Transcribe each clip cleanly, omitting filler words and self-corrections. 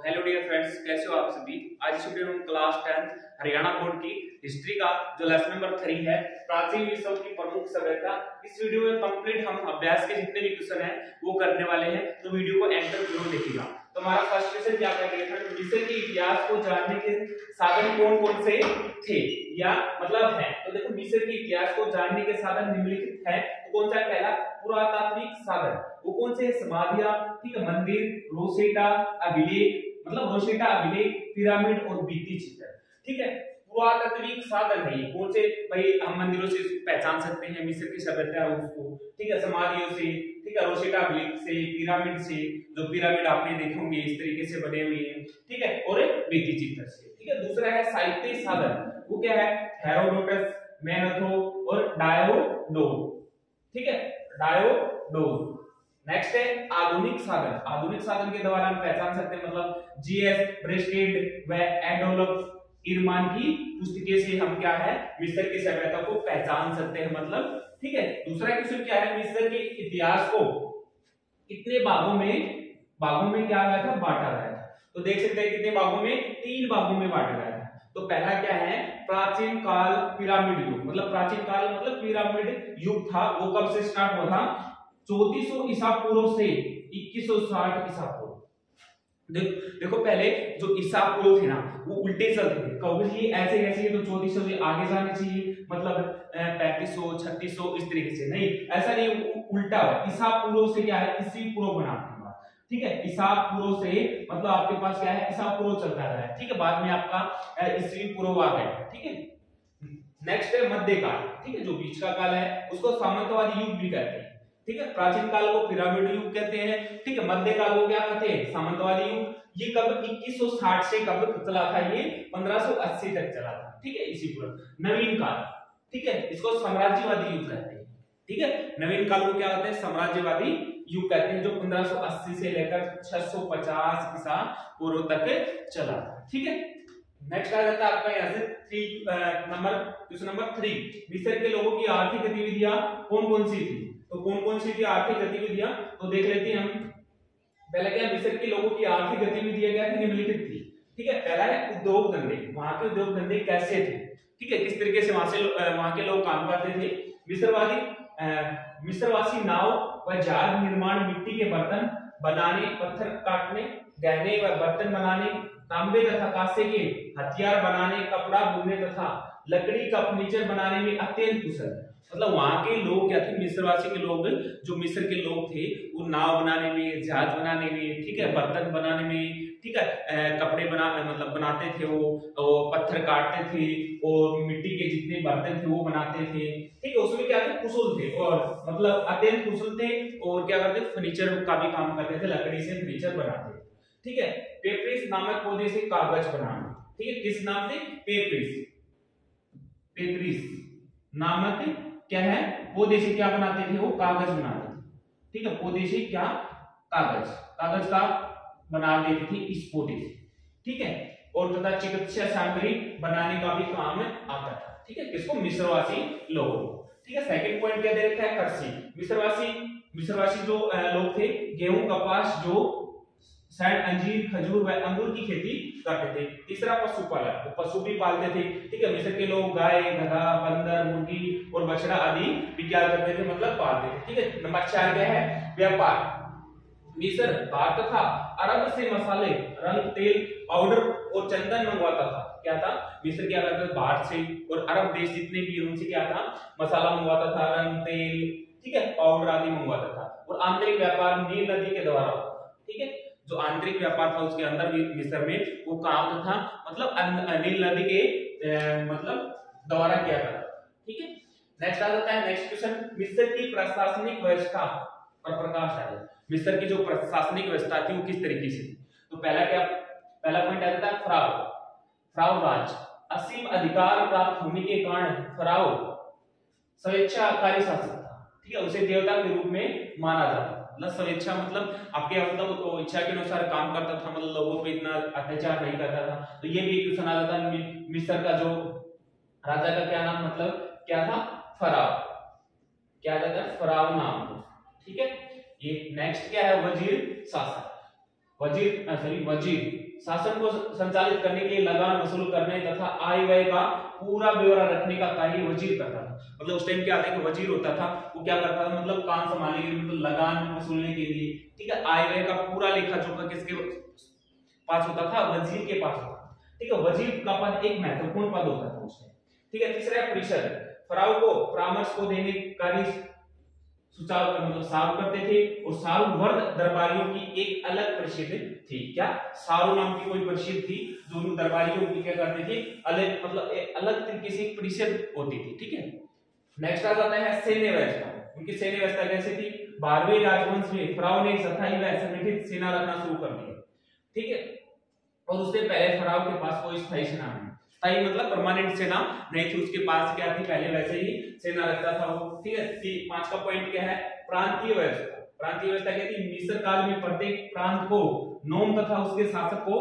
Hello dear friends, कैसे हो आप सभी। आज इस वीडियो में हम क्लास 10 हरियाणा बोर्ड की हिस्ट्री का जो लेसन नंबर 3 है, प्राचीन विश्व की प्रमुख सभ्यता, इस वीडियो में कंप्लीट हम अभ्यास के जितने भी क्वेश्चन हैं वो करने वाले हैं, तो वीडियो को एंड तक जरूर देखिएगा। तो हमारा फर्स्ट क्वेश्चन क्या करेंगे, मिस्र के इतिहास को जानने के साधन कौन कौन से थे या मतलब है। तो देखो, मिस्र के इतिहास को जानने के साधन निम्नलिखित है। तो कौन सा है? पहला पुरातात्विक साधन, वो कौन से? समाधियां, ठीक है, मंदिर, रोसेटा, अभिलेख, मतलब रोसेटा, अभिलेख, पिरामिड और भित्ति चित्र, ठीक है। पुरातात्विक साधन है ये कौन से? भाई हम मंदिरों से पहचान सकते हैं मिस्र की सभ्यता है उसको, ठीक है, समाधियों से, ठीक है, रोसेटा अभिलेख से, पिरामिड से, जो पिरामिड आपने देखे होंगे इस तरीके से बने हुए हैं, ठीक है, और भित्ति चित्र से, ठीक है। दूसरा है साहित्य साधन, वो क्या है? हेरोडोटस, मैनाथो और डायोडोस, ठीक है, डायोडोस। नेक्स्ट है आधुनिक साधन। आधुनिक साधन के द्वारा हम पहचान सकते हैं, मतलब जीएस ब्रेस्टेड व एडोल्फ इरमान की पुस्तकें से हम क्या है मिस्र की सभ्यता को पहचान सकते हैं, मतलब, ठीक है। दूसरा क्वेश्चन क्या है? मिस्र के इतिहास को कितने भागों में क्या गया था? बांटा गया था। तो देख सकते हैं कितने भागों में? 3 भागों में बांटा गया था। तो पहला क्या है? प्राचीन काल पिरामिड युग, मतलब प्राचीन काल मतलब पिरामिड युग था, वो कब से स्टार्ट हुआ था? 3400 ईसा पूर्व से 2160 ईसा पूर्व। देखो पहले जो ईसा पूर्व थे ना वो उल्टे चलते थे, कभी ऐसे कैसे तो 3400 से आगे जाने चाहिए, मतलब 3500 3600 इस तरीके से नहीं, ऐसा नहीं, उल्टा है। ईसा पूर्व से क्या है? ईस्वी पूर्व बनाते हैं, ठीक है। ईसा पूर्व से मतलब आपके पास क्या है? ईसा पूर्व चलता रहा है, ठीक है, बाद में आपका ईस्वी पूर्व आ गया, ठीक है। नेक्स्ट है मध्यकाल, ठीक है, जो बीच का काल है उसको सामंतवादी युग भी कहते हैं, ठीक है। प्राचीन काल को पिरामिड युग कहते हैं, ठीक है। मध्यकाल को क्या कहते हैं? सामंतवादी युग। ये कब? 2160 से कब चला था? ये 1580 तक चला था, ठीक है, इसी पूरा। नवीन काल, ठीक है, इसको साम्राज्यवादी युग कहते हैं, ठीक है। नवीन काल को क्या कहते हैं? साम्राज्यवादी युग कहते हैं, जो 1580 से लेकर 650 ईसा पूर्व तक चला, ठीक है। नेक्स्ट आ जाता है आपका यहाँ से क्वेश्चन नंबर 3। मिस्र के लोगों की आर्थिक गतिविधियां कौन कौन सी थी? तो कौन कौन सी थी आर्थिक गतिविधियां? तो देख लेते हैं हम। पहले क्या? मिस्र के लोगों की आर्थिक गतिविधियां क्या थी? निम्नलिखित थी, ठीक है। पहला है उद्योग धंधे। वहां के उद्योग धंधे कैसे थे, ठीक है, किस तरीके से वहां के लोग काम करते थे? मिस्रवासी नाव व जहाज निर्माण, मिट्टी के बर्तन बनाने, पत्थर काटने, गहने व बर्तन बनाने, तांबे तथा कांसे के हथियार बनाने, कपड़ा बुनने तथा लकड़ी का फर्नीचर बनाने में अत्यंत कुशल। मतलब वहां के लोग क्या थे? मिस्रवासी के लोग, जो मिस्र के लोग थे, वो नाव बनाने में, जहाज बनाने में, ठीक है, बर्तन बनाने में, ठीक है, कपड़े मतलब बनाते थे वो, पत्थर काटते थे और मिट्टी के जितने बर्तन थे वो बनाते थे, ठीक है। उसमें क्या थे? कुशल थे और मतलब अत्यंत कुशल थे। और क्या करते? फर्नीचर का भी काम करते थे, लकड़ी से फर्नीचर बनाते थे, ठीक है। पेपरिस नामक पौधे से कागज बनाना, ठीक है, किस नाम से? पेपरिस नामक क्या है? पौधे से क्या बनाते थे? वो कागज बनाते थे, ठीक है। पौधे से क्या? कागज का बना देते थे इस पौधे से, ठीक है। और तथा चिकित्सा सामग्री बनाने का भी काम आता था, ठीक है, किसको? मिस्रवासी लोगों को, ठीक है। सेकंड पॉइंट क्या दे रखा है? कृषि। मिस्रवासी जो लोग थे, गेहूं, कपास, जो शायद अंजीर, खजूर व अंगूर की खेती करते थे। तीसरा पशुपालन, वो पशु भी पालते थे, ठीक है। मिस्र के लोग गाय, गधा, बंदर, मुर्गी और बछड़ा आदि भी क्या करते थे? मतलब पालते थे, ठीक है। नंबर 4 क्या है? व्यापार। मिस्र भारत तथा अरब से मसाले, रंग, तेल, पाउडर और चंदन मंगवाता था। क्या था? मिस्र क्या करता था? भारत से और अरब देश जितने भी उनसे क्या था? मसाला मंगवाता था, रंग, तेल, ठीक है, पाउडर आदि मंगवाता था। और आंतरिक व्यापार नील नदी के द्वारा, ठीक है, जो आंतरिक व्यापार था उसके अंदर भी मिस्र में वो काम था, मतलब नील नदी के मतलब द्वारा किया था, ठीक है। नेक्स्ट आ जाता है नेक्स्ट क्वेश्चन, मिस्र की प्रशासनिक व्यवस्था पर प्रकाश डालें। मिस्र की जो प्रशासनिक व्यवस्था थी वो किस तरीके से थी? तो पहला पॉइंट आ जाता है फराओ राज। असीम अधिकार प्राप्त होने के कारण फराओ स्वेच्छाकारी शासक था, ठीक है, उसे देवता के रूप में माना जाता। मतलब स्वेच्छा मतलब आपके मतलब तो इच्छा के अनुसार काम करता था, मतलब लोगों पे इतना अत्याचार नहीं करता था। तो ये भी क्वेश्चन आ जाता है, मिस्र का जो राजा का क्या नाम, मतलब क्या था? फराओ। क्या आ जाता है? फराओ नाम, ठीक है। ये नेक्स्ट क्या है? वजीर शासक। वजीर शासन को संचालित करने के लिए लगान वसूल करने तथा आय व्यय का पूरा ब्यौरा रखने का कार्य वजीर करता था। मतलब उस टाइम क्या था कि वजीर होता था, वो क्या करता था, मतलब काम संभालने के लिए, मतलब लगान वसूलने के लिए, ठीक है, आय व्यय का पूरा लेखा जोखा किसके पास होता था, वजीर के पास होता था, ठीक है। वजीर का पद एक महत्वपूर्ण पद होता था उसमें, ठीक है। तीसरा है परिषद, फराव को परामर्श को देने कार्य सुचारू मतलब सारू करते थे, और सारू वर्ग दरबारियों की एक अलग परिषद थी। क्या सारू नाम की कोई परिषद थी जो उन दरबारियों की क्या करते थे, अलग मतलब एक अलग तरीके से एक परिषद होती थी, ठीक है। नेक्स्ट आ जाता है सैन्य व्यवस्था। उनकी सैन्य व्यवस्था कैसी थी, 12वें राजवंश में फराव ने स्थायी व संगठित सेना रखना शुरू कर दिया, ठीक है। और उससे पहले फराव के पास कोई स्थायी सेना नहीं, स्थायी मतलब परमानेंट सेना नहीं थी उसके पास, क्या थी, पहले वैसे ही सेना रखता था वो, ठीक है। 5 का पॉइंट क्या है, प्रांतीय व्यवस्था। प्रांतीय व्यवस्था क्या थी, मिस्र काल में प्रत्येक प्रांत को नोम तथा उसके शासक को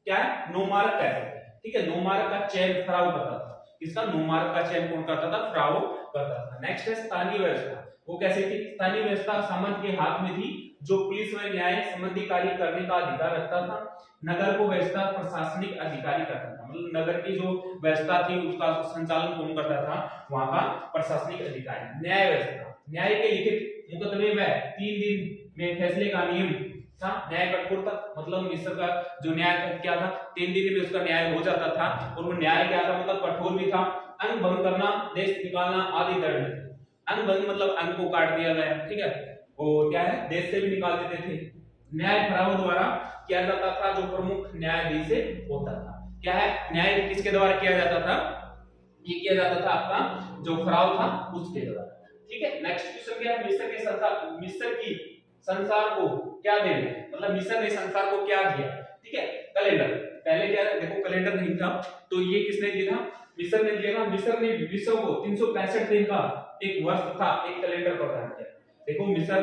क्या है, नोमारक कहते थे, ठीक है। नोमारक का चयन फराव करता था। किसका, नोमारक का चयन कौन करता था, फराव करता था। नेक्स्ट है स्थानीय व्यवस्था। वो कैसे थी, स्थानीय व्यवस्था सामंत के हाथ में थी, जो पुलिस व न्याय संबंधी कार्य करने का अधिकार रखता था। नगर को व्यवस्था प्रशासनिक अधिकारी करता था, मतलब नगर की जो व्यवस्था थी उसका संचालन कौन करता था, वहां का प्रशासनिक अधिकारी। न्याय व्यवस्था, न्याय के लिखित मुकदमे में 3 दिन में फैसले का नियम था। न्याय कठोरता, मतलब मिस्र का जो न्याय क्या था, 3 दिन में उसका न्याय हो जाता था, और वो न्याय क्या था, मतलब कठोर भी था। अंग भंग करना, देश निकालना आदि दंड थे। अंग भंग मतलब अंग को काट दिया गया, ठीक है, वो क्या है, देश से भी निकाल देते थे। न्याय फराव द्वारा किया जाता था, जो प्रमुख न्यायाधीश से होता था। क्या है, न्याय किसके द्वारा किया जाता था, ये किया जाता था आपका जो फराव था उसके द्वारा, ठीक है। नेक्स्ट क्वेश्चन क्या है, मिस्र की संसार को क्या दे, मतलब मिस्र ने संसार को क्या दिया, ठीक है। कैलेंडर, पहले क्या है, देखो कैलेंडर नहीं था, तो ये किसने दिया था, मिस्र ने दिया था। मिस्र ने विश्व को 365 दिन का एक वर्ष था एक कैलेंडर प्रदान किया। देखो मिस्र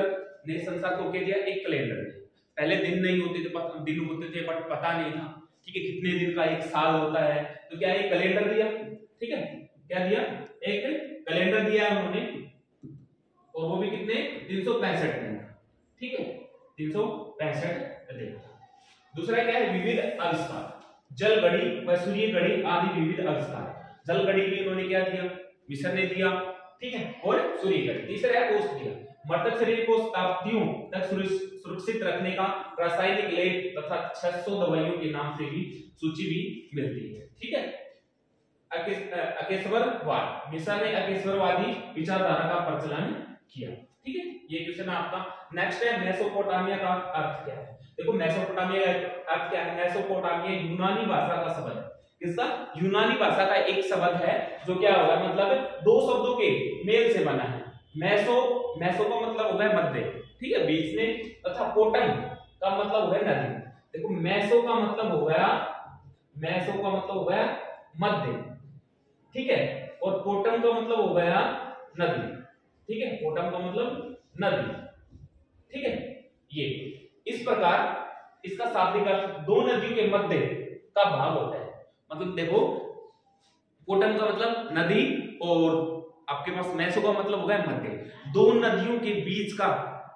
ने संसार को क्या दिया, एक कैलेंडर दिया। पहले दिन नहीं होते थे, दिन होते थे बट पता नहीं था, ठीक है, कितने दिन का एक साल होता है, तो क्या एक कैलेंडर दिया, ठीक है। क्या दिया, एक कैलेंडर दिया उन्होंने, और वो भी कितने, 365 दिन, ठीक है, 365 दिन। दूसरा क्या है, विविध आविष्कार, जल घड़ी व सूर्य घड़ी आदि विविध आविष्कार। जल घड़ी भी उन्होंने क्या दिया, मिस्र ने दिया, ठीक है, और सूर्य घड़ी। तीसरा है कोष दिया, मृतक शरीर को शताब्दियों तक सुरक्षित रखने का रासायनिक लेप तथा 600 दवाइयों के नाम से भी सूची भी मिलती है, ठीक है। अकेश्वरवाद, मिस्र ने अकेश्वरवादी विचारधारा का प्रचलन किया, ठीक है। ये क्वेश्चन आपका। नेक्स्ट है मेसोपोटामिया का अर्थ क्या है। देखो मेसोपोटामिया का अर्थ क्या है, मेसोपोटामिया यूनानी भाषा का शब्द है। किसका, यूनानी भाषा का एक शब्द है, जो क्या होगा, मतलब 2 शब्दों के मेल से बना है। मेसो का मतलब होगा मध्य, ठीक है, बीच में, तथा पोटम का मतलब होगा नदी। देखो मेसो का मतलब हो गया मध्य, ठीक है, और पोटम का मतलब हो गया नदी, ठीक है, पोटम का मतलब नदी, ठीक है। ये इस प्रकार इसका शाब्दिक अर्थ 2 नदियों के मध्य का भाग होता है। मतलब देखो पोटम का मतलब नदी, और आपके पास मेसो का मतलब होगा मध्य। 2 नदियों के बीच का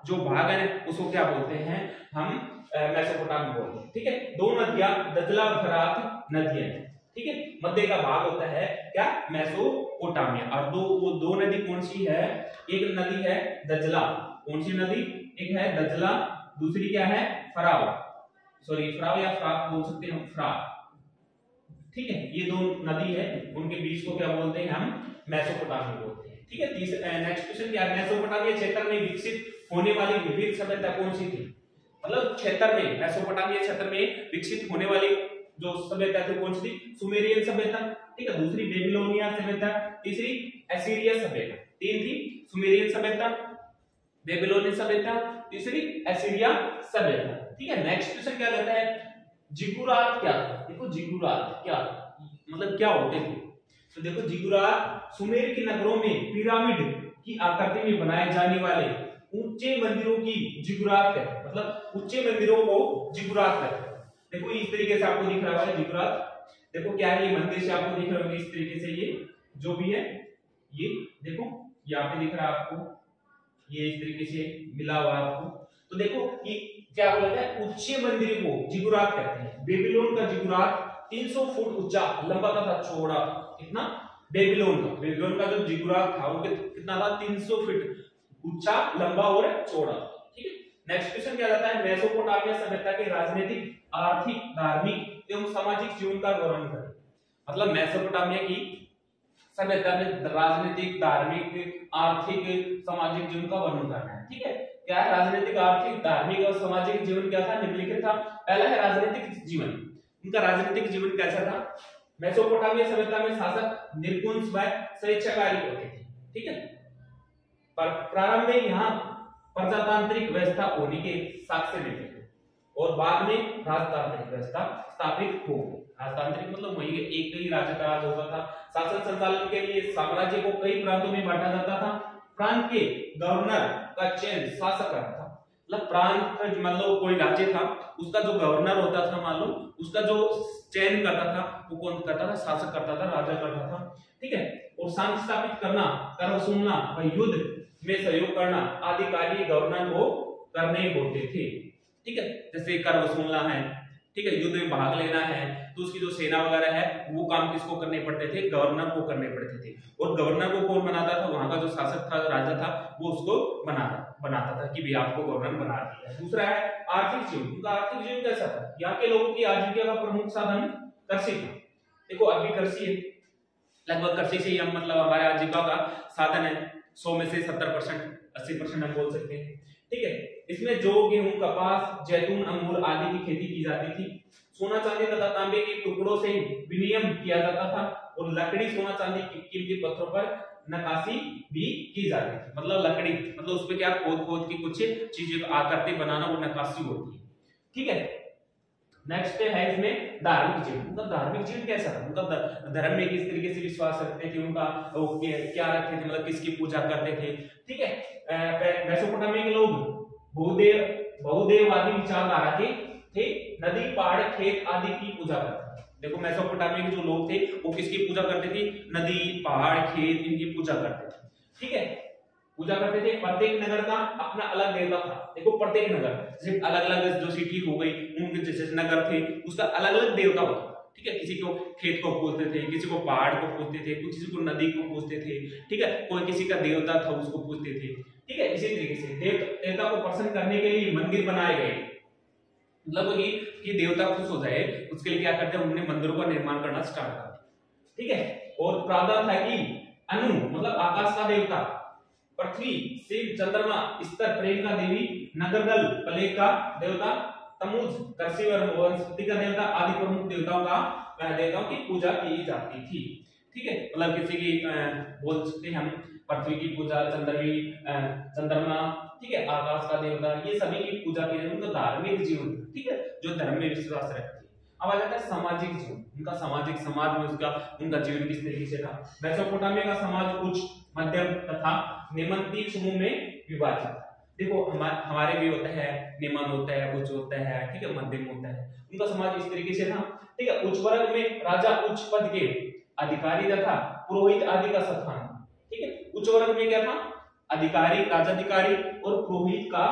जो भाग है उसको क्या बोलते हैं, हम मेसोपोटामिया बोलते हैं, ठीक है। 2 नदियां दजला और फरात नदियां, ठीक है, मध्य का भाग होता है क्या, मेसोपोटामिया। और वो दो नदी कौन सी है, एक नदी है दजला, कौन सी नदी, एक है दजला, दूसरी क्या है, फराव, फराव या फ्रात बोल सकते हैं, फ्रात, ठीक है। ये 2 नदी है, उनके बीच को क्या बोलते हैं, हम मेसोपोटामिया बोलते हैं, ठीक है। नेक्स्ट क्वेश्चन क्या है, मेसोपोटामिया क्षेत्र में विकसित होने वाली विविध सभ्यता कौन सी थी। मतलब क्षेत्र में, मेसोपोटामिया क्षेत्र में विकसित होने वाली जो सभ्यता थी कौन सी थी, सुमेरियन सभ्यता, ठीक है, दूसरी बेबीलोनिया सभ्यता, तीसरी एसीरिया सभ्यता। 3 थी, सुमेरियन सभ्यता, बेबीलोनियन सभ्यता, तीसरी एसीरिया सभ्यता, ठीक है। नेक्स्ट क्वेश्चन क्या कहता है, जिगुरात क्या था। देखो जिगुरात क्या मतलब क्या होते थे, तो देखो जिगुरात सुमेर के नगरों में पिरामिड की आकृति में बनाए जाने वाले ऊंचे मंदिरों की जिगुरात कहते हैं, मतलब ऊंचे मंदिरों को जिगुरात कहते हैं। देखो इस तरीके से आपको दिख रहा है जिगुरात, देखो क्या है, ये मंदिर से आपको दिख रहा होगा इस तरीके से, ये जो भी है, ये देखो यहाँ पे दिख रहा है आपको, ये इस तरीके से मिला हुआ आपको। तो देखो ये क्या बोला जाए, उच्च मंदिर को जिगुरात कहते हैं। बेबीलोन का जिगुरात 300 फुट ऊंचा, लंबा तथा चौड़ा। कितना? बेबीलोन का जो जिगुरात था वो कितना था? 300 फीट ऊंचा, लंबा और चौड़ा। ठीक है। नेक्स्ट क्वेश्चन क्या आता है, मेसोपोटामिया सभ्यता के राजनीतिक, आर्थिक, धार्मिक एवं सामाजिक जीवन का वर्णन करें। मतलब मेसोपोटामिया की सभ्यता में राजनीतिक, धार्मिक, आर्थिक, सामाजिक जीवन का वर्णन करना है। ठीक है। क्या है? राजनीतिक, आर्थिक, धार्मिक और सामाजिक जीवन क्या था? निम्नलिखित था। पहला है राजनीतिक जीवन। उनका राजनीतिक जीवन कैसा था? मेसोपोटामिया सभ्यता में शासक निरंकुश व स्वेच्छाचारी होते थे। ठीक है। पर प्रारंभ में यहाँ प्रजातांत्रिक व्यवस्था होने के साक्ष्य मिलते थे और बाद में राजतांत्रिक व्यवस्था स्थापित हो गई। राजतांत्रिक मतलब वही एक ही राज्य का राज होता था। शासन संचालन के लिए साम्राज्य को कई प्रांतों में बांटा जाता था। प्रांत के गवर्नर का चयन शासक करता था। मतलब प्रांत मतलब कोई राज्य था, उसका जो गवर्नर होता था, मान लो उसका जो चयन करता था वो कौन करता था? शासक करता था, राजा करता था। ठीक है। और शांति स्थापित करना, कर वसूलना व युद्ध में सहयोग करना आदि कार्य गवर्नर को करने होते थे। ठीक है। जैसे कर वसूलना है, ठीक है, युद्ध में भाग लेना है, तो उसकी जो सेना वगैरह है वो काम किसको करने पड़ते थे? गवर्नर को करने पड़ते थे। और गवर्नर को कौन बनाता था? वहां का जो शासक था, राजा था, वो उसको बनाता था कि भी आपको गवर्नर बना दिया है। दूसरा है आर्थिक जीवन। उनका आर्थिक जीवन कैसा था? यहाँ के लोगों की आजीविका का प्रमुख साधन कृषि था। देखो अब भी कृषि है, लगभग कृषि से ही हम मतलब हमारे आजीविका का साधन है। 100 में से 70%, 80% हम बोल सकते हैं। ठीक है। इसमें जौ, गेहूं, कपास, जैतून, अंगूर आदि की खेती की जाती थी। सोना चांदी तथा तांबे के टुकड़ों से विनिमय किया जाता था और लकड़ी, सोना चांदी की कीमती पत्थरों पर नक्काशी भी की जाती थी। मतलब लकड़ी मतलब उसपे क्या खोद की कुछ चीजें आकृति बनाना, वो नक्काशी होती है। ठीक है। नेक्स्ट है इसमें धार्मिक जीवन। उनका धार्मिक जीवन कैसा था? उनका धर्म में किस तरीके से विश्वास रखते थे, उनका क्या रखते थे, मतलब किसकी पूजा करते थे। ठीक है। मेसोपोटामिया के लोग बहुदेववादी विचारधारा के थे। नदी, पहाड़, खेत आदि की पूजा करते थे। देखो मेसोपोटामिया के जो लोग थे वो किसकी पूजा करते थे? नदी, पहाड़, खेत, इनकी पूजा करते थे। ठीक है। पूजा करते थे। प्रत्येक नगर का अपना अलग देवता था। देखो प्रत्येक नगर जैसे अलग अलग जो सिटी हो गई, उनके जैसे नगर थे उसका अलग अलग देवता होता। ठीक है। किसी को खेत को पूजते थे, किसी को पहाड़ को पूजते थे, किसी को नदी को पूजते थे। ठीक है। कोई किसी का देवता था उसको पूजते थे। ठीक है। इसी तरीके से देवता को प्रसन्न करने के लिए मंदिर बनाए गए। मतलब कि देवता खुश हो जाए उसके लिए क्या करते हैं? उन्होंने मंदिरों का निर्माण करना स्टार्ट कर दिया। ठीक है। और प्रावधान था कि अनु मतलब आकाश का देवता, पृथ्वी, शिव, चंद्रमा, स्तर, प्रेम का देवी, नगरदल, प्लेग का देवता, तमुज, कृषि और वनस्पति का देवता आदि प्रमुख देवताओं की पूजा की जाती थी। ठीक है। मतलब किसी की बोल सकते हैं हम पृथ्वी की पूजा, चंद्रमा, ठीक है, आकाश का देवता, ये सभी की पूजा की जाती है। उनका धार्मिक जीवन, ठीक है, जो धर्म में विश्वास रखते हैं। अब आ जाता है सामाजिक जीवन। उनका सामाजिक समाज में उनका जीवन किस तरीके से था? मेसोपोटामिया का समाज उच्च, मध्यम तथा निम्न तीन समूह में विभाजित था। देखो हमारे भी होता है, निम्न होता है, उच्च होता है, ठीक है, मध्यम होता है। उनका समाज इस तरीके से था। ठीक है। उच्च वर्ग में राजा, उच्च पद के अधिकारी तथा पुरोहित आदि का स्थान। ठीक है। उच्च वर्ग में क्या था? अधिकारी, राजाधिकारी और पुरोहित का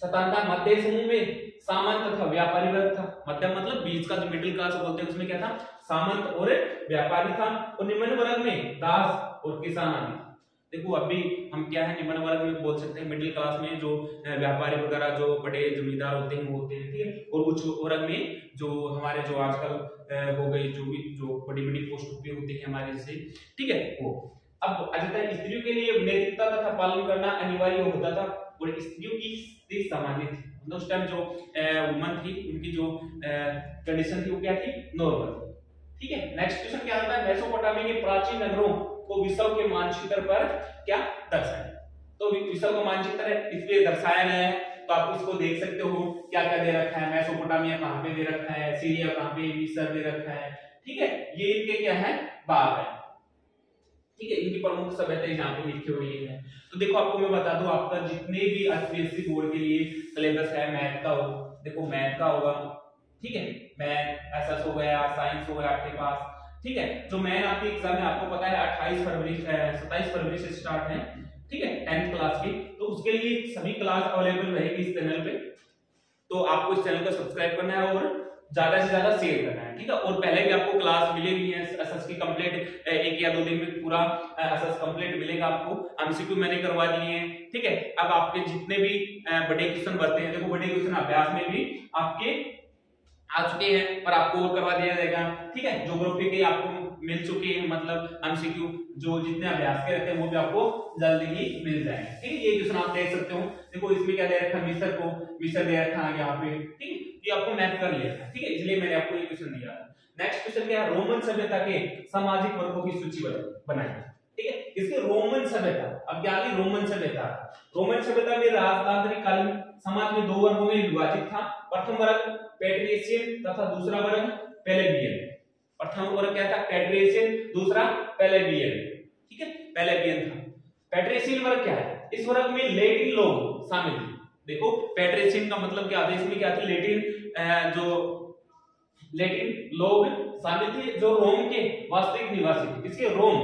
स्थान था। मध्य समूह में सामंत तथा व्यापारी वर्ग था। मध्यम मतलब बीच का जो मिडिल क्लास बोलते हैं उसमें क्या था? सामंत और व्यापारी था। और निम्न वर्ग में दास और किसान आदि। देखो अभी हम क्या है, निम्न वर्ग में बोल सकते हैं मिडिल क्लास में जो व्यापारी वगैरह जो बड़े जमींदार होते हैं वो होते हैं। ठीक है। और उच्च वर्ग में जो हमारे जो आजकल हो गई जो बड़ी बड़ी पोस्ट पे होते हैं हमारे जैसे, ठीक है, वो। अब अजता स्त्रियों के लिए नैतिकता तथा पालन करना अनिवार्य होता था और स्त्रियों की स्थिति सामान्य थी। मतलब उस टाइम जो वुमन थी उनकी जो कंडीशन थी वो क्या थी? नॉर्मल। ठीक है। नेक्स्ट क्वेश्चन क्या आता है? मेसोपोटामिया के प्राचीन नगरों को विश्व के मानचित्र पर क्या दर्शाया? तो विश्व का मानचित्र है, इसमें दर्शाया गया है। तो आप इसको देख सकते हो क्या क्या दे रखा है। मेसोपोटामिया कहाँ पे दे रखा है, सीरिया कहाँ पे, मिस्र दे रखा है। ठीक है। ये इनके क्या है? भाग है। ठीक है। इनकी प्रमुख सभ्यता यहाँ पे लिखी हुई है। तो देखो आपको मैं बता दूं, आपका जितने भी यूपीएससी बोर्ड के लिए सिलेबस है मैथ का हो, देखो मैथ का होगा, ठीक है, मैथ एसएस हो गया, साइंस हो गया आपके पास। ठीक है। जो मैथ आपके एग्जाम है आपको पता है 27 फरवरी से स्टार्ट है। ठीक है 10th क्लास की। तो उसके लिए सभी क्लास अवेलेबल रहेगी इस चैनल पे, तो आपको इस चैनल को सब्सक्राइब करना है और ज्यादा से ज्यादा शेयर करना है, ठीक है। और पहले भी आपको क्लास मिलेगी एसएस की कंप्लीट, 1 या 2 दिन में पूरा एसएस कंप्लीट मिलेगा आपको। एमसीक्यू मैंने करवा दिए हैं, ठीक है। अब आपके जितने भी बड़े क्वेश्चन बनते हैं, देखो बड़े क्वेश्चन अभ्यास में भी आपके आ चुके हैं, पर आपको और करवा दिया जाएगा, ठीक है। ज्योग्राफी के आपको मिल चुके हैं, मतलब एमसीक्यू जो जितने अभ्यास के रहते हैं वो भी आपको जल्दी ही मिल जाएंगे, ठीक है। ये क्वेश्चन आप देख सकते हो, देखो इसमें क्या दे रखा है, मिस्र दे रखा है यहाँ पे, ठीक है। ये आपको मैप कर लिया था, ठीक है, इसलिए मैंने आपको ये क्वेश्चन दिया। नेक्स्ट क्वेश्चन क्या है, रोमन सभ्यता के सामाजिक वर्गों की सूची बनाई, ठीक है। इसके रोमन सभ्यता, अब क्या है रोमन सभ्यता, रोमन सभ्यता में राजतांत्रिक समाज में 2 वर्गों में विभाजित था। प्रथम वर्ग पैट्रिशियन तथा दूसरा वर्ग प्लेबियन। प्रथम वर्ग क्या था, पैट्रिशियन, दूसरा प्लेबियन, ठीक है, प्लेबियन था। पैट्रिशियन वर्ग क्या है, इस वर्ग में लेटिन लोग शामिल थे। देखो पैट्रिशियन का मतलब क्या था, इसमें क्या था, जो लेटिन लोग शामिल थे जो रोम के वास्तविक निवासी थे। इसके रोम,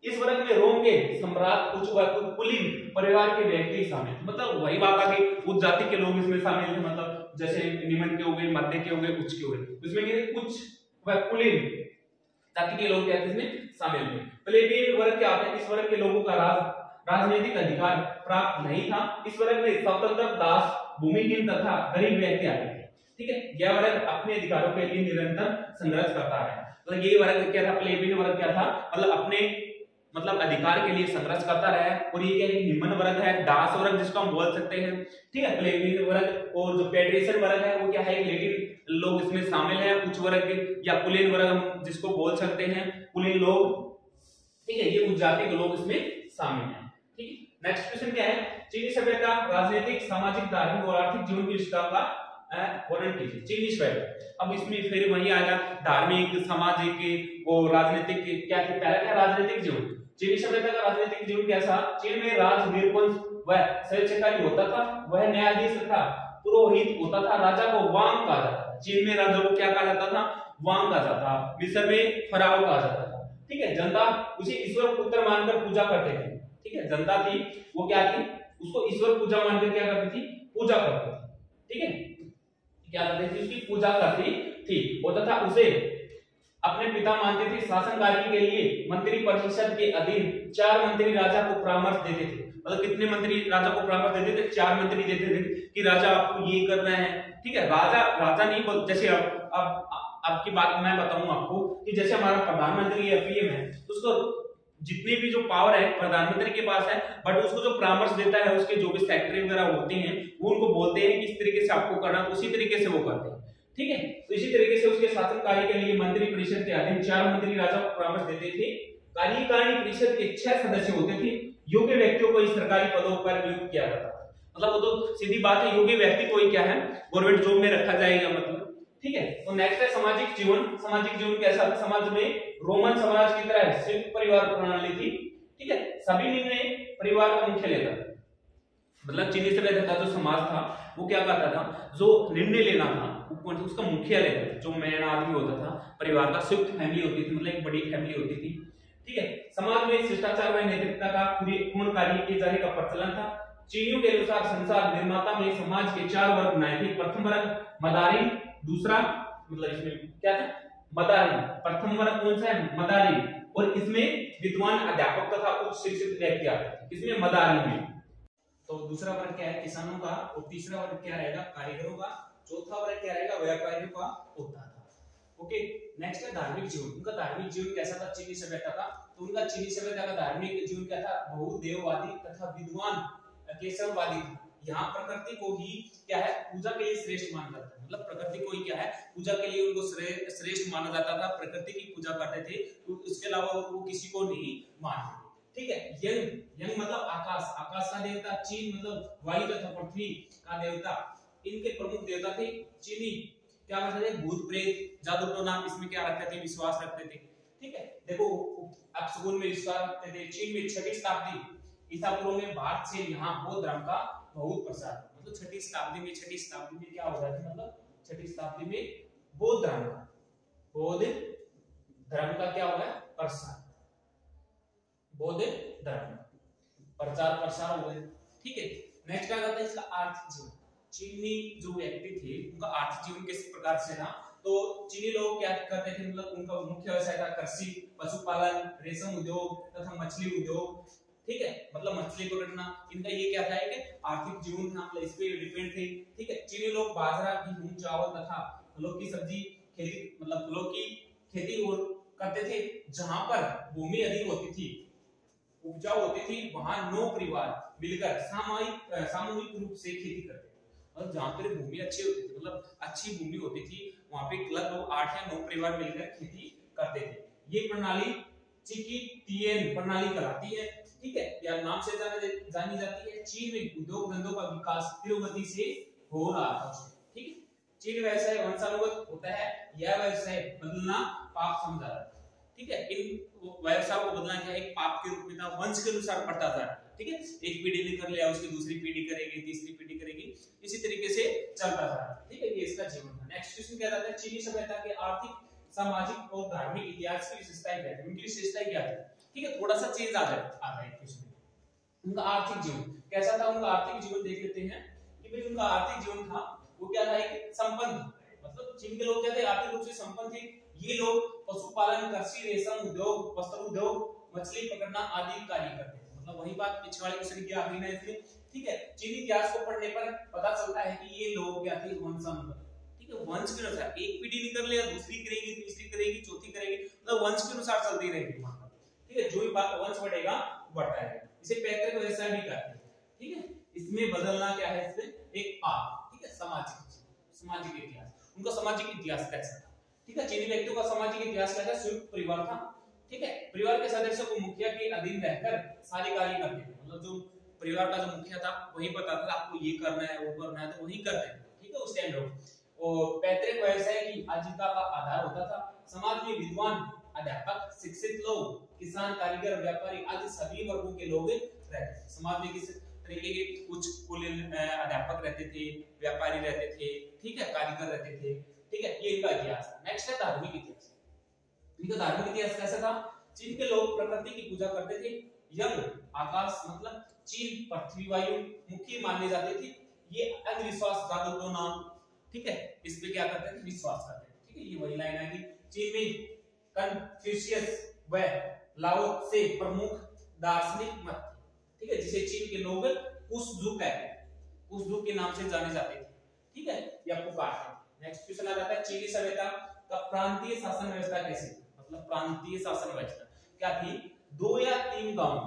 इस वर्ग में रोम के सम्राट, उच्च कुलीन परिवार के व्यक्ति शामिल, मतलब वही बात आ गई, उच्च जाति के लोग इसमें शामिल थे, मतलब जैसे निम्न के हो गए, मध्य के हो गए, उच्च के हो गए, इसमें उच्च व कुलीन जाति के लोग क्या थे इसमें शामिल थे। प्लेबियन वर्ग क्या होता है, इस वर्ग के लोगों का राजनीतिक अधिकार प्राप्त नहीं था। इस वर्ग में स्वतंत्र, दास, भूमिहीन तथा गरीब व्यक्ति आते थे, ठीक है। यह वर्ग अपने अधिकारों के लिए निरंतर संघर्ष करता है, मतलब ये वर्ग क्या था, प्लेबियन वर्ग क्या था, मतलब अपने अधिकार के लिए संघर्ष करता रहा है। और ये क्या है, निम्न वर्ग है, दास वर्ग जिसको हम बोल सकते हैं, ठीक है, प्लेबियन वर्ग। और जो पैट्रिशियन वर्ग है वो क्या है, लेटिन लोग इसमें शामिल है, उच्च वर्ग या कुलीन वर्ग हम जिसको बोल सकते हैं, कुलीन लोग, ठीक है, ये उच्च जाति के लोग इसमें शामिल है, ठीक है। नेक्स्ट क्वेश्चन क्या है, चीनी सभ्यता राजनीतिक, सामाजिक, धार्मिक और आर्थिक जीवन की विशेषता का वर्णन कीजिए। चीनी सभ्यता, अब इसमें फिर वही आएगा, धार्मिक, सामाजिक और राजनीतिक क्या थे, पहला क्या, राजनीतिक जीवन। चीनी सभ्यता का राजनीतिक जीवन कैसा, चीन में राज निरपंच व स्वेच्छाचारी होता था, वह न्यायाधीश तथा पुरोहित होता था, राजा को वांग कहा जाता था। चीन में राजा को क्या कहा जाता था, वांग कहा जाता था। मिस्र में फराओ कहा जाता था, ठीक है। जनता उसे ईश्वर पुत्र मानकर पूजा करते थे, ठीक है। जनता थी वो क्या थी, उसको ईश्वर पूजा मानकर क्या करती थी, पूजा करती थी, ठीक है, क्या करती थी, उसकी पूजा करती थी। और तथा उसे अपने पिता मानते थे। शासन कार्य के लिए मंत्री परिषद के अधीन 4 मंत्री राजा को परामर्श देते थे, मतलब कितने मंत्री राजा को परामर्श देते थे, 4 मंत्री देते थे कि राजा आपको ये करना है, ठीक है। राजा नहीं बोल, जैसे अब की बात मैं बताऊं आपको कि जैसे हमारा प्रधानमंत्री है, पीएम है, उसको जितने भी जो पावर है प्रधानमंत्री के पास है, बट उसको जो परामर्श देता है उसके जो भी सेक्रेटरी वगैरह होते हैं वो उनको बोलते हैं कि इस तरीके से आपको करना, उसी तरीके से वो करते हैं, ठीक है। तो इसी तरीके से उसके शासन कार्य के लिए मंत्री परिषद के अधीन 4 मंत्री राजा को परामर्श देते थे। कार्यकारिणी परिषद के 6 सदस्य होते थे। योग्य व्यक्तियों को इस सरकारी पदों पर नियुक्त किया जाता था, मतलब वो तो सीधी बात है, योग्य व्यक्ति को ही क्या है, गवर्नमेंट जॉब में रखा जाएगा, मतलब, ठीक है। तो नेक्स्ट है सामाजिक जीवन। सामाजिक जीवन कैसा था, समाज में रोमन समाज की तरह संयुक्त परिवार प्रणाली थी, ठीक है। सभी निर्णय परिवार का मुख्य लेता था, मतलब चीनी सभ्यता का जो समाज था वो क्या करता था, जो निर्णय लेना था उसका मुखिया लेता था, जो मेन आदमी होता था, परिवार का संयुक्त फैमिली होती थी, मतलब एक बड़ी फैमिली होती थी, ठीक है। समाज में शिष्टाचार व नैतिकता का पूर्ण कार्य किए जाने का प्रचलन था। चीनियों के अनुसार संसार निर्माता में समाज के 4 वर्ग बनाए थे। प्रथम वर्ग मदारी, दूसरा मतलब इसमें क्या था, मदारी। प्रथम वर्ग कौन सा है, मदारी, और इसमें विद्वान अध्यापक तथा उच्च शिक्षित व्यक्ति आते थे, इसमें मदारी में। तो दूसरा वर्ग क्या है, किसानों का, और तीसरा वर्ग क्या रहेगा, कारीगरों का, चौथा वर्ग क्या रहेगा, व्यापारियों का होता था, ओके। नेक्स्ट है धार्मिक जीवन। उनका धार्मिक जीवन कैसा था चीनी सभ्यता का, तो उनका चीनी सभ्यता का धार्मिक जीवन क्या था, बहुदेववादी तथा विद्वान केशववादी था। यहाँ प्रकृति को ही क्या है, पूजा के लिए श्रेष्ठ माना जाता है, मतलब प्रकृति को ही क्या है, पूजा के लिए उनको श्रेष्ठ माना जाता था, प्रकृति की पूजा करते थे, तो इसके अलावा वो किसी को नहीं मानते, ठीक है। यंग मतलब आकाश, आकाश का देवता, चीन मतलब वायु तथा पृथ्वी का देवता, इनके प्रमुख देवता थे। चीनी क्या करते थे, भूत प्रेत जादू टोना इसमें क्या रखते थे, विश्वास रखते थे, ठीक है। देखो अपशगुन में विश्वास रखते थे। चीन में 6वीं शताब्दी ईसा पूर्व में भारत से यहाँ बौद्ध धर्म का बहुत प्रसार, मतलब 6वीं शताब्दी में क्या हो रहा था, मतलब 6वीं शताब्दी में बौद्ध धर्म का क्या हुआ है, प्रसार, बौद्ध धर्म, प्रचार प्रसार हुए। ठीक है, नेक्स्ट क्या कहता है इसका आर्थिक जीवन। चीनी जो व्यक्ति थे उनका आर्थिक जीवन किस प्रकार से था, तो चीनी लोग क्या करते थे, मतलब उनका मुख्य व्यवसाय था कृषि, पशुपालन, रेशम उद्योग तथा मछली उद्योग। ठीक है, मतलब मछली पकड़ना, इनका ये क्या था कि आर्थिक जीवन था, मतलब इस पे डिपेंड थे। ठीक है, चीनी लोग बाजरा, गेहूं, चावल तथा फलों की सब्जी खेती, मतलब फलों की खेती और करते थे। जहां पर भूमि अधिक होती थी, उपजाऊ होती थी, वहां 9 परिवार मिलकर सामूहिक रूप से खेती करते थे। और जहां पर भूमि अच्छी होती थी, मतलब अच्छी भूमि होती थी, वहां पे लगभग 8 या 9 परिवार मिलकर खेती करते थे। ये प्रणाली चिकिटियन प्रणाली कहलाती है। ठीक है, या नाम से जानी जाती है। चीन में उद्योग धंधों का विकास तीव्र गति से हो रहा था। ठीक है, चीन व्यवसाय वंशानुगत होता है, यह व्यवसाय बदलना पाप समझा जाता है। ठीक है, इन व्यवसाय को बदलना क्या एक पाप के रूप में था, वंश के अनुसार बढ़ता था। ठीक है, एक पीढ़ी ने कर लिया, उसकी दूसरी पीढ़ी करेगी, तीसरी पीढ़ी करेगी, इसी तरीके से चलता था। ठीक है, ये इसका जीवन था। नेक्स्ट क्वेश्चन क्या रहता है, चीनी सभ्यता के आर्थिक, सामाजिक और धार्मिक इतिहास की विशेषताएं क्या थी, उनकी विशेषताएं क्या थी। ठीक है, थोड़ा सा चेंज आ रहा है क्वेश्चन में। उनका आर्थिक जीवन कैसा था, उनका आर्थिक जीवन देख लेते हैं कि भाई उनका आर्थिक जीवन था वो क्या था, एक संपन्न, मतलब चीन के लोग क्या थे, आर्थिक रूप से संपन्न थे। ये लोग पशुपालन, कृषि, रेशम उद्योग, वस्त्र उद्योग, मछली पकड़ना आदि कार्य करते थे। मतलब वही बात पिछले वाले क्वेश्चन की आ गई ना इसमें। ठीक है, चीनी इतिहास को पढ़ने पर पता चलता है कि ये लोग क्या थे, वंशानुगत। ठीक है, वंश के अनुसार एक पीढ़ी निकल लिया, दूसरी करेगी, तीसरी करेगी, चौथी करेगी, मतलब वंश के अनुसार चलती रहेगी। ठीक है, जो भी वंश बढ़ेगा बढ़ता है। इसे पैतृक व्यवसाय भी कहते हैं। ठीक है, इसमें बदलना क्या है, इसमें एक पाप। ठीक है, सामाजिक इतिहास, उनका सामाजिक इतिहास कैसा था। ठीक है, चीनी व्यक्तियों का सामाजिक इतिहास क्या था, संयुक्त परिवार था। ठीक है, परिवार के सदस्यों को मुखिया के अधीन रहकर सारे कार्य करते थे। मतलब जो परिवार का जो मुखिया था वही बताता था आपको ये करना है, वो करना है, तो वही करते थे। ठीक है, उस टाइम लोग। और पैतृक व्यवसाय की आजीविका का आधार होता था। समाज में विद्वान, अध्यापक, शिक्षित लोग, किसान, कारीगर, व्यापारी आदि सभी वर्गों के लोग रहते थे। समाज में किस तरीके के कुछ कुल अध्यापक रहते थे, व्यापारी रहते थे, ठीक है, कारीगर रहते थे। ठीक है, ये इनका इतिहास है। नेक्स्ट है धार्मिक इतिहास। इनका धार्मिक इतिहास कैसा था, चीन के लोग प्रकृति की पूजा करते थे। यज्ञ, आकाश, मतलब चीन पृथ्वी, वायु मुख्य माने जाते थे। ये अंधविश्वास, जादू टोना, ठीक है, इस पे क्या करते थे, विश्वास करते थे। ठीक है, ये वही लाइन है कि चीन में कन्फ्यूशियस व लाओ से प्रमुख दार्शनिक मत थे। ठीक है, जिसे चीन के लोग कुशजू कहते हैं, कुशजू के नाम से जाने जाते थे। ठीक है, या पुकारते। नेक्स्ट क्वेश्चन आ जाता है, चीनी सभ्यता का प्रांतीय शासन व्यवस्था कैसी थी। मतलब प्रांतीय शासन व्यवस्था क्या थी, 2 या 3 गांव,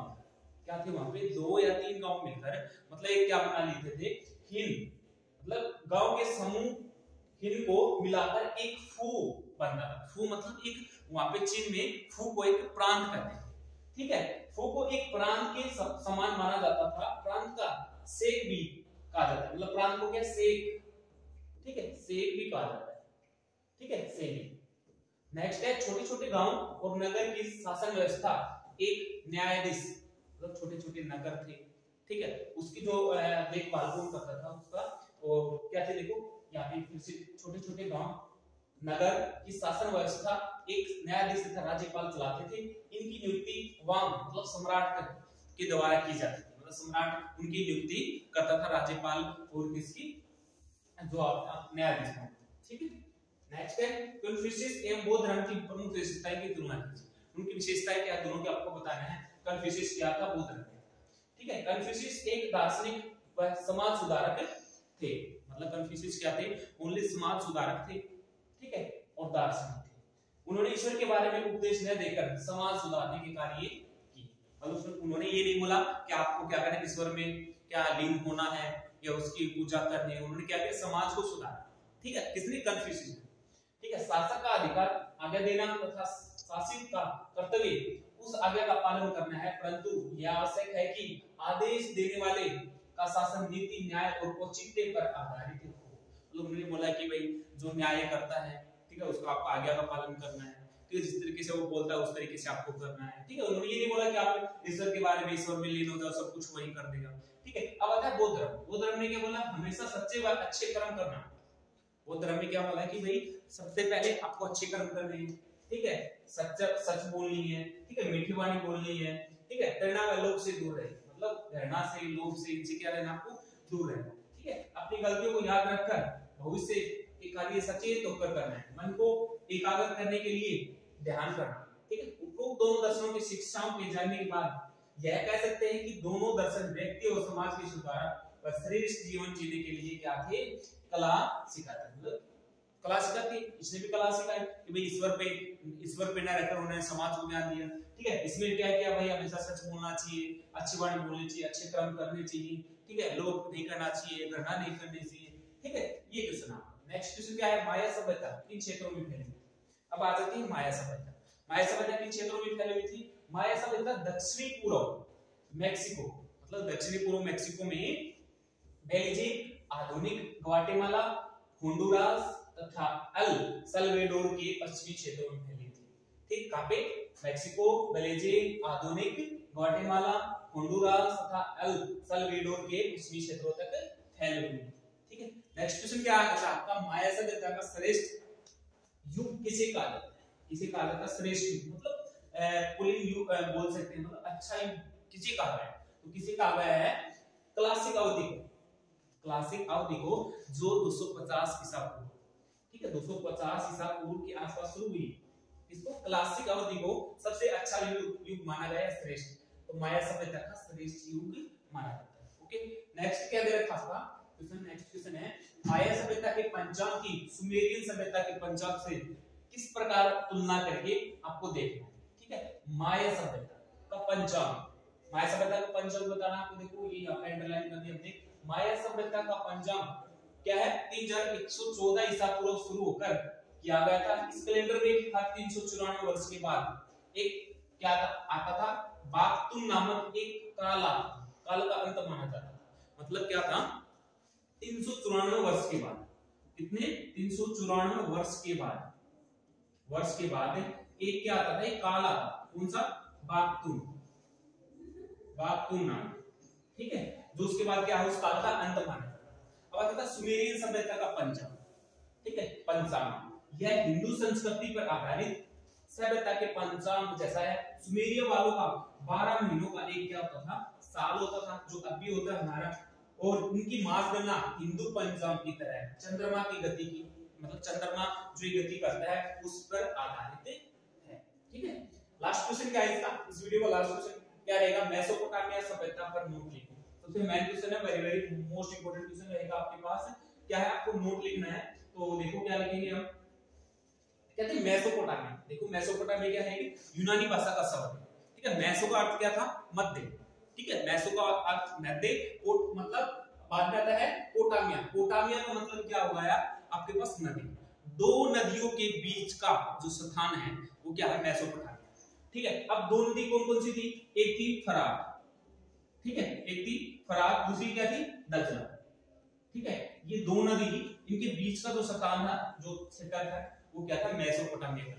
क्या थे वहां पे 2 या 3 गांव मिलकर, मतलब एक क्या बना लेते थे, हिंद, मतलब गांव के समूह हिंद को मिलाकर एक फू बनता था। फू मतलब एक, वहां पे चीन में फू को एक प्रांत कहते हैं। ठीक है, फू को एक प्रांत के समान माना जाता था। प्रांत का सेक भी कहा जाता है, मतलब प्रांत को क्या सेक, ठीक है, सेक भी कहा जाता है। ठीक है, सेक। नेक्स्ट है छोटे छोटे गांव और नगर की शासन व्यवस्था। एक न्यायाधीश, मतलब छोटे छोटे नगर थे। ठीक है, उसकी जो देखभाल कौन करता था उसका, और क्या थे देखो यहाँ पे फिर से छोटे छोटे गांव नगर की शासन व्यवस्था, एक न्यायाधीश तथा राज्यपाल चलाते थे। इनकी नियुक्ति वांग, मतलब सम्राट के द्वारा की जाती थी। मतलब सम्राट उनकी नियुक्ति करता था, राज्यपाल और किसकी, जो न्यायाधीश था। ठीक है, नेक्स्ट है कन्फ्यूशियस एवं बौद्ध धर्म की प्रमुख विशेषताएं की तुलना कीजिए। उनकी विशेषताएं क्या, दोनों की आपको बताना है। कन्फ्यूशियस क्या था, बौद्ध धर्म। ठीक है, कन्फ्यूशियस एक दार्शनिक व समाज सुधारक थे। मतलब कन्फ्यूशियस क्या थे, ओनली समाज सुधारक थे। ठीक है, और दार्शनिक थे। उन्होंने ईश्वर के बारे में उपदेश न देकर समाज सुधारने के कार्य किए। मतलब उन्होंने ये नहीं बोला कि आपको क्या करना है, ईश्वर में क्या लीन होना है या उसकी पूजा करनी है। उन्होंने क्या किया, समाज को सुधारा। ठीक है, किसने, कन्फ्यूशियस। ठीक है, शासक का अधिकार आज्ञा देना तथा शासित का कर्तव्य उस आज्ञा का पालन करना है, परंतु यह आवश्यक है कि आदेश देने वाले का शासन नीति, न्याय और औचित्य पर आधारित हो। मतलब उन्होंने बोला कि भाई जो न्याय करता है, ठीक है, उसको आपको आज्ञा का पालन करना है। ठीक है, जिस तरीके से वो बोलता है उस तरीके से आपको करना है। ठीक है, उन्होंने ये नहीं बोला कि आप ईश्वर के बारे में, ईश्वर में लीन हो जाओ, सब कुछ वही कर देगा। ठीक है, अब आता है बौद्ध धर्म। बौद्ध धर्म ने क्या बोला, हमेशा सच्चे व अच्छे कर्म करना। बौद्ध धर्म में क्या बोला कि भाई सबसे पहले आपको अच्छे कर्म करने हैं। ठीक है, सच बोलनी है। ठीक है, मीठी वाणी बोलनी है। ठीक है, तृणा व लोभ से दूर रहे। मतलब घृणा से, लोभ से, इनसे क्या रहना, आपको दूर रहना। ठीक है, अपनी गलतियों को याद रखकर भविष्य के कार्य सचेत होकर करना है, मन को एकाग्र करने के लिए ध्यान करना। ठीक है, उपरोक्त दोनों दर्शनों की शिक्षाओं के जानने के बाद यह कह सकते हैं कि दोनों दर्शन व्यक्ति और समाज के सुधारक व श्रेष्ठ जीवन जीने के लिए क्या थे, कला सिखाते। मतलब कला सिखाती, इसने भी कला सिखाई कि भाई ईश्वर पे न रहकर उन्होंने समाज को ज्ञान दिया। ठीक है, इसमें क्या किया भाई, हमेशा सच बोलना चाहिए, अच्छी वाणी बोलनी चाहिए, अच्छे कर्म करने चाहिए। ठीक है, लोभ नहीं करना चाहिए, घृणा नहीं करनी चाहिए। ठीक है, ये क्वेश्चन है। नेक्स्ट क्वेश्चन क्या है, माया सभ्यता किन क्षेत्रों में फैली। अब आ जाती है माया सभ्यता। माया सभ्यता किन क्षेत्रों में फैली हुई थी। माया सभ्यता दक्षिणी पूर्व मैक्सिको, मतलब दक्षिणी पूर्व मैक्सिको में बेल्जियम, आधुनिक ग्वाटेमाला, होंडुरास तथा एल साल्वाडोर के पश्चिमी क्षेत्रों में फैली थी। ठीक, कहां पे, मैक्सिको, बेल्जियम, आधुनिक ग्वाटेमाला, होंडुरास तथा एल साल्वाडोर के पश्चिमी क्षेत्रों तक फैली हुई। ठीक है, नेक्स्ट क्वेश्चन क्या है आपका, माया सभ्यता का श्रेष्ठ युग किसे कहा जाता है। किसे कहा जाता है श्रेष्ठ युग, मतलब पुलिंग युग बोल सकते हैं, मतलब अच्छा युग किसे कहा गया है, तो किसे कहा गया है, क्लासिक अवधि को। क्लासिक अवधि को जो 250 ईसा पूर्व, ठीक है, 250 ईसा पूर्व के आसपास शुरू हुई, इसको क्लासिक अवधि को सबसे अच्छा युग माना गया है, श्रेष्ठ। तो माया सभ्यता का श्रेष्ठ युग माना जाता है। ओके, नेक्स्ट क्या दे रखा आपका क्वेश्चन, नेक्स्ट क्वेश्चन है, माया सभ्यता के पंचांग की सुमेरियन सभ्यता के पंचांग से किस प्रकार तुलना करके आपको देखना है। ठीक है, माया सभ्यता का पंचांग, माया सभ्यता का पंचांग बताना आपको, देखो ये यहाँ पे अंडरलाइन कर दिया हमने। माया सभ्यता का पंचांग क्या है, 3114 ईसा पूर्व शुरू होकर किया गया था। इस कैलेंडर में हर 394 वर्ष के बाद एक क्या आता था, बाक्तुन नामक एक काल का अंत माना जाता था। मतलब क्या था, 394 वर्ष के बाद, कितने 394 वर्ष के बाद एक क्या आता था, एक काल आता, कौन सा, बाक्तुन नाम। ठीक है, जो उसके बाद क्या है, उस काल का अंत माना जाता है। अब आता था सुमेरियन सभ्यता का पंचांग। ठीक है, पंचांग यह हिंदू संस्कृति पर आधारित सभ्यता के पंचांग जैसा है। सुमेरिया वालों का 12 महीनों का एक क्या होता था, साल होता था, जो अब भी होता है हमारा, और उनकी मास गणना हिंदू पंचांग की तरह है, चंद्रमा की गति की, मतलब चंद्रमा जो गति करता है उस पर आधारित है। ठीक है, लास्ट क्वेश्चन क्या है इसका, इस वीडियो का लास्ट क्वेश्चन क्या रहेगा, मेसोपोटामिया सभ्यता पर नोट लिखो। सबसे मेन क्वेश्चन है, very very most important question रहेगा आपके पास। क्या है, आपको नोट लिखना है, तो देखो क्या लिखेंगे हम, कहते हैं मेसोपोटामिया। देखो मेसोपोटामिया क्या है, यूनानी भाषा का शब्द है। ठीक है, मेसो का अर्थ क्या था, मध्य। ठीक है, मेसो का अर्थ मध्य, और मतलब बाद में आता है पोटामिया। पोटामिया का मतलब क्या होगा यार, आपके पास नदी, दो नदियों के बीच का जो स्थान है वो क्या है, मेसोपोटामिया। ठीक है, अब दो नदी कौन कौन सी थी, एक थी फरात, ठीक है, एक थी फरात, दूसरी क्या थी, दजला। ठीक है, ये दो नदी, इनके बीच का जो स्थान है, जो क्षेत्र है, वो क्या था, मेसोपोटामिया का।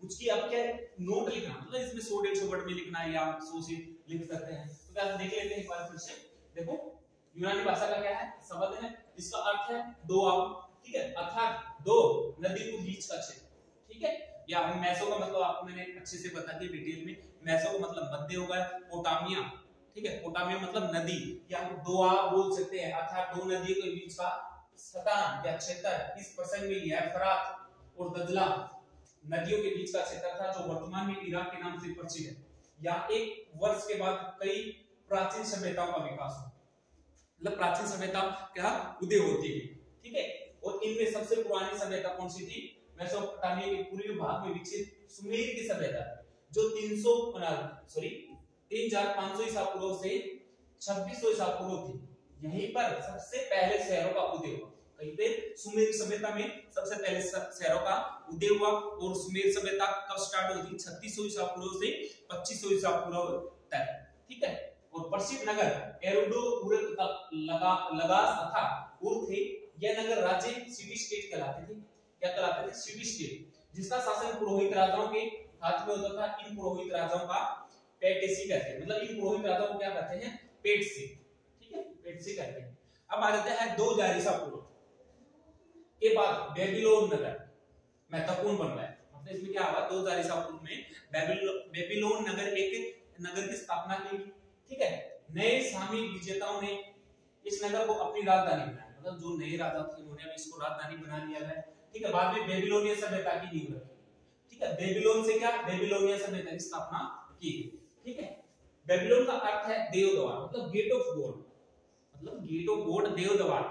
उसकी अब क्या नोट लिखना, मतलब इसमें 100-150 वर्ड में लिखना है या 100 से लिख सकते हैं। तो क्या देख लेते हैं एक बार फिर से। देखो यूनानी भाषा का क्या है, शब्द है, इसका अर्थ है दो आव। ठीक है, अर्थात दो नदी के बीच का क्षेत्र। ठीक है, या मेसो का मतलब आपको मैंने अच्छे से बता दिया डिटेल में। मेसो का मतलब मध्य होगा, पोटामिया, ठीक है, पोटामिया मतलब नदी, या हम दो आव बोल सकते हैं, अर्थात दो नदियों के बीच का स्थान या क्षेत्र। इस प्रसंग में यह फरात और दजला नदियों के बीच का क्षेत्र था, जो वर्तमान में इराक के नाम से परिचित है। यहाँ एक वर्ष के बाद कई प्राचीन सभ्यताओं का विकास हुआ, मतलब प्राचीन सभ्यता क्या उदय होती है। ठीक है, और इनमें सबसे पुरानी सभ्यता कौन सी थी, मेसोपोटामिया के पूर्वी भाग में विकसित सुमेर की सभ्यता, जो 3500 ईसा पूर्व से 2600 ईसा पूर्व थी। यहीं पर सबसे पहले शहरों का उदय हुआ। कहीं पे सुमेर सभ्यता में सबसे पहले शहरों का उदय हुआ, और सुमेर सभ्यता कब स्टार्ट हुई थी, 3600 ईसा पूर्व से 2500 ईसा पूर्व तक। ठीक है, और प्रसिद्ध नगर एरुडो लगास तथा उर थे। यह नगर राज्य सिटी स्टेट कहलाते थे। क्या कहलाते थे, सिटी स्टेट, जिसका शासन पुरोहित राजाओं के हाथ में होता था। इन पुरोहित राजाओं का पेटेसी कहते हैं, मतलब इन पुरोहित राजाओं को क्या कहते हैं, पेटसी। ठीक है, पेटसी कहते हैं। अब आ जाते हैं 2000 ईसा पूर्व के बाद बेबीलोन नगर महत्वपूर्ण बन रहा है। मतलब इसमें क्या हुआ, 2000 ईसा पूर्व में बेबीलोन नगर एक नगर की स्थापना की। ठीक है, नए सामी विजेताओं ने इस नगर को अपनी राजधानी बनाया, मतलब जो नए राजा थे उन्होंने अब इसको राजधानी बना लिया है। ठीक है, बाद में बेबीलोनिया सभ्यता की नींव रखी। ठीक है, बेबीलोन से क्या, बेबीलोनिया सभ्यता की स्थापना की। ठीक है, बेबीलोन का अर्थ है देव द्वार, मतलब गेट ऑफ गॉड, मतलब गेट ऑफ गॉड, देव द्वार।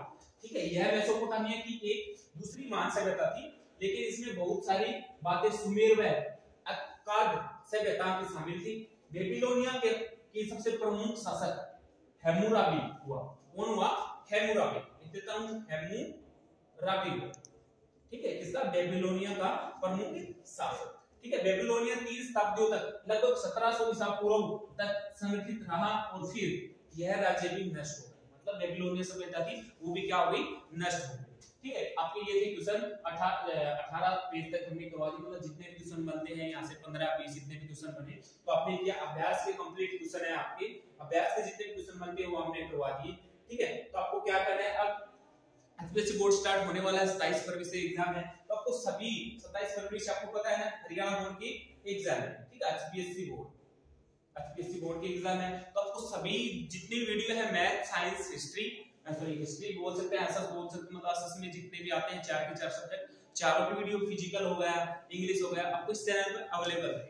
ठीक है, यह मेसोपोटामिया की एक दूसरी महान सभ्यता थी, लेकिन इसमें बहुत सारी बातें सुमेर व अक्काद सभ्यता की शामिल थी। बेबीलोनिया के सबसे प्रमुख शासक हैमुराबी हुआ। कौन हुआ? हैमुराबी। हैमुराबी हुआ। ठीक है, इसका बेबीलोनिया का प्रमुख शासक। ठीक है, बेबीलोनिया 3 शताब्दियों तक, लगभग 1700 ईसा पूर्व तक संगठित रहा और फिर यह राज्य भी नष्ट हो गया। मतलब बेबीलोनिया सभ्यता थी वो भी क्या हो गई, नष्ट हो गई। ठीक है, आपके ये थे क्वेश्चन 18 पेज तक हमने करवा दी, मतलब जितने भी क्वेश्चन बनते हैं यहाँ से 15-20 जितने भी क्वेश्चन बने तो आपने किया। अभ्यास के कंप्लीट क्वेश्चन है आपके, अभ्यास के जितने क्वेश्चन बनते हैं वो हमने करवा दिए। ठीक है, तो आपको क्या करना है, अब एचपीएससी बोर्ड स्टार्ट होने वाला है, 27 फरवरी से एग्जाम है, तो आपको सभी 27 फरवरी से आपको पता है ना हरियाणा बोर्ड की एग्जाम है। ठीक है, एचपीएससी बोर्ड की एग्जाम है, तो आपको सभी जितनी वीडियो है मैथ, साइंस, हिस्ट्री बोल सकते हैं, ऐसा बोल सकते हैं, मतलब एसएस में जितने भी आते हैं 4 के 4 सब्जेक्ट, चारों की वीडियो, फिजिकल हो गया, इंग्लिश हो गया, आपको इस चैनल पर अवेलेबल है।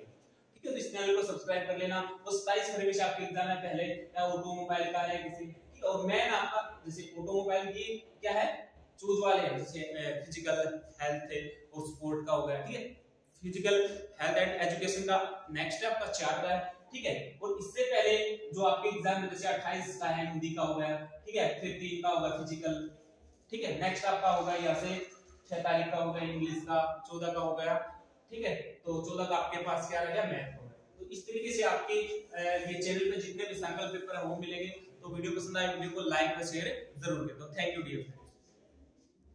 ठीक है, तो इस चैनल को सब्सक्राइब कर लेना। तो 27 फरवरी से आपके एग्जाम है, पहले ऑटोमोबाइल का है किसी, ठीक है, और मैन आपका जैसे ऑटोमोबाइल की क्या है, चूज वाले हैं, जैसे फिजिकल हेल्थ है और स्पोर्ट का हो गया। ठीक है, फिजिकल हेल्थ एंड एजुकेशन का नेक्स्ट है आपका 4 का है। ठीक है, और इससे पहले जो आपके एग्जाम में जैसे 28 का है हिंदी का हो गया, ठीक है, फिर 3 का होगा फिजिकल। ठीक है, नेक्स्ट आपका होगा यहाँ से 6 तारीख का होगा इंग्लिश का, 14 का हो गया। ठीक है, तो 14 का आपके पास क्या रह गया, मैथ हो गया। तो इस तरीके से आपके ये चैनल पे जितने भी सैंपल पेपर है वो मिलेंगे। तो वीडियो पसंद आए वीडियो को लाइक और शेयर जरूर करें। तो थैंक यू डियर।